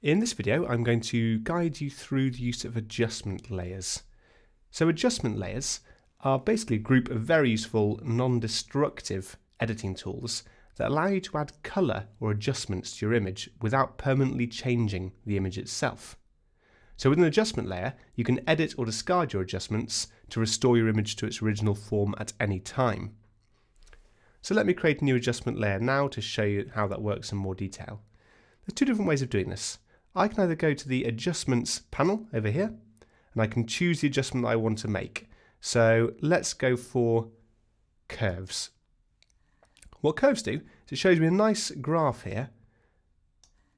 In this video, I'm going to guide you through the use of adjustment layers. So adjustment layers are basically a group of very useful non-destructive editing tools that allow you to add colour or adjustments to your image without permanently changing the image itself. So with an adjustment layer, you can edit or discard your adjustments to restore your image to its original form at any time. So let me create a new adjustment layer now to show you how that works in more detail. There's two different ways of doing this. I can either go to the adjustments panel over here, and I can choose the adjustment that I want to make. So let's go for curves. What curves do is it shows me a nice graph here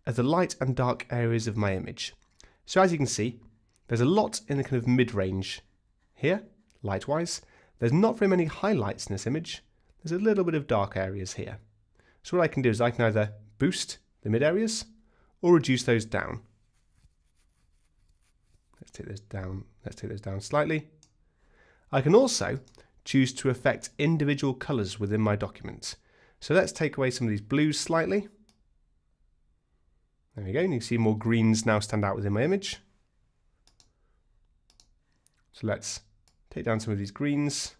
of the light and dark areas of my image. So as you can see, there's a lot in the kind of mid-range here, light-wise. There's not very many highlights in this image. There's a little bit of dark areas here. So what I can do is I can either boost the mid areas or reduce those down. Let's take those down slightly. I can also choose to affect individual colours within my document. So let's take away some of these blues slightly. There we go, and you can see more greens now stand out within my image. So let's take down some of these greens.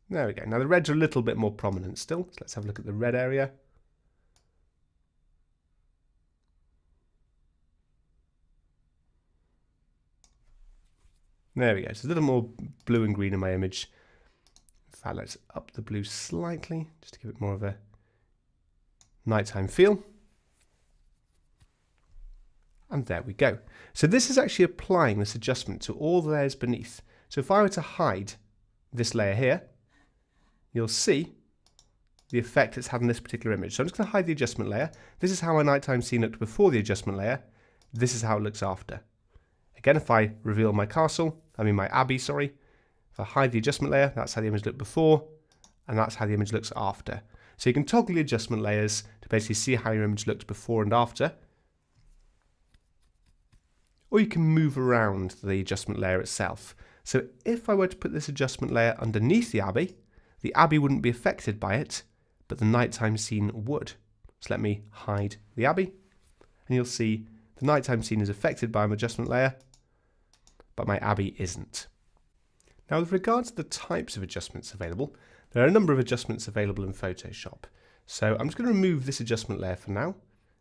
There we go. Now the reds are a little bit more prominent still. So let's have a look at the red area. There we go. So a little more blue and green in my image. In fact, let's up the blue slightly just to give it more of a nighttime feel. And there we go. So this is actually applying this adjustment to all the layers beneath. So if I were to hide this layer here, you'll see the effect it's had on this particular image. So I'm just going to hide the adjustment layer. This is how my nighttime scene looked before the adjustment layer. This is how it looks after. Again, if I reveal my abbey, sorry. If I hide the adjustment layer, that's how the image looked before, and that's how the image looks after. So you can toggle the adjustment layers to basically see how your image looks before and after. Or you can move around the adjustment layer itself. So if I were to put this adjustment layer underneath the abbey wouldn't be affected by it, but the nighttime scene would. So let me hide the abbey, and you'll see the nighttime scene is affected by my adjustment layer, but my abbey isn't. Now with regards to the types of adjustments available, there are a number of adjustments available in Photoshop. So I'm just going to remove this adjustment layer for now.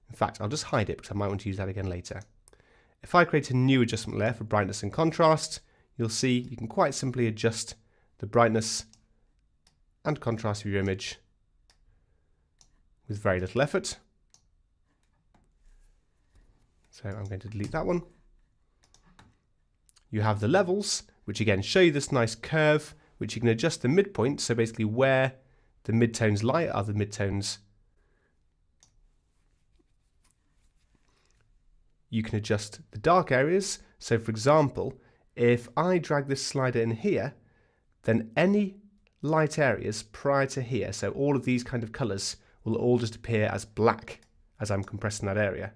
In fact, I'll just hide it because I might want to use that again later. If I create a new adjustment layer for brightness and contrast, you'll see you can quite simply adjust the brightness and contrast of your image with very little effort. So I'm going to delete that one. You have the levels, which again show you this nice curve, which you can adjust the midpoint, so basically where the midtones lie are the midtones. You can adjust the dark areas, so for example, if I drag this slider in here, then any light areas prior to here, so all of these kind of colours, will all just appear as black as I'm compressing that area.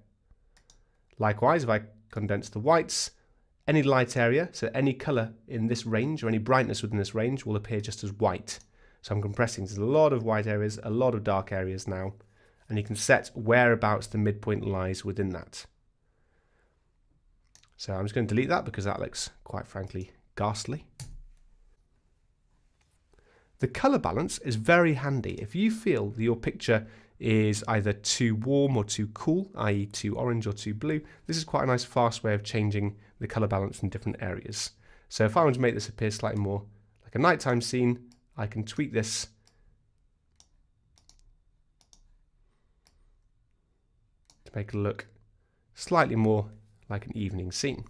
Likewise, if I condense the whites, any light area, so any colour in this range or any brightness within this range will appear just as white. So I'm compressing. There's a lot of white areas, a lot of dark areas now, and you can set whereabouts the midpoint lies within that. So I'm just going to delete that because that looks, quite frankly, ghastly. The colour balance is very handy. If you feel that your picture is either too warm or too cool, i.e. too orange or too blue, this is quite a nice fast way of changing the colour balance in different areas. So if I want to make this appear slightly more like a nighttime scene, I can tweak this to make it look slightly more like an evening scene.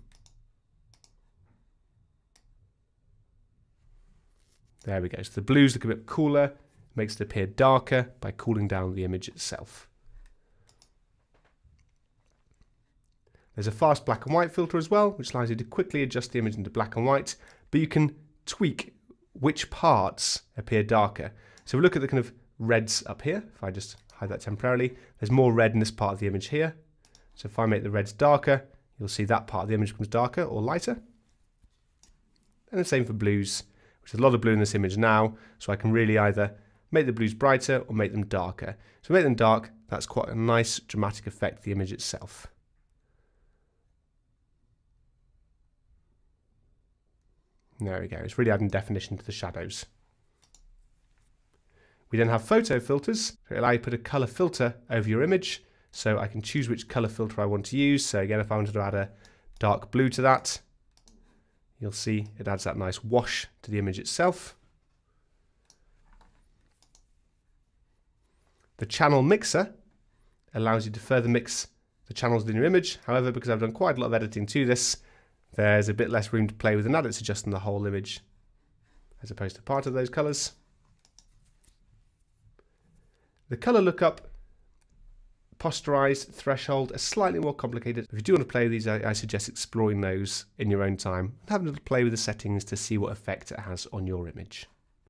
There we go. So the blues look a bit cooler, makes it appear darker by cooling down the image itself. There's a fast black and white filter as well, which allows you to quickly adjust the image into black and white, but you can tweak which parts appear darker. So we look at the kind of reds up here. If I just hide that temporarily, there's more red in this part of the image here. So if I make the reds darker, you'll see that part of the image becomes darker or lighter. And the same for blues, which is a lot of blue in this image now, so I can really either make the blues brighter or make them darker. So make them dark, that's quite a nice dramatic effect to the image itself. There we go, it's really adding definition to the shadows. We then have photo filters, so it'll allow you to put a colour filter over your image, so I can choose which colour filter I want to use. So again, if I wanted to add a dark blue to that, you'll see it adds that nice wash to the image itself. The channel mixer allows you to further mix the channels within your image. However, because I've done quite a lot of editing to this, there's a bit less room to play with, and now it's adjusting the whole image as opposed to part of those colours. The colour lookup, posterize, threshold are slightly more complicated. If you do want to play with these, I suggest exploring those in your own time and having a little play with the settings to see what effect it has on your image.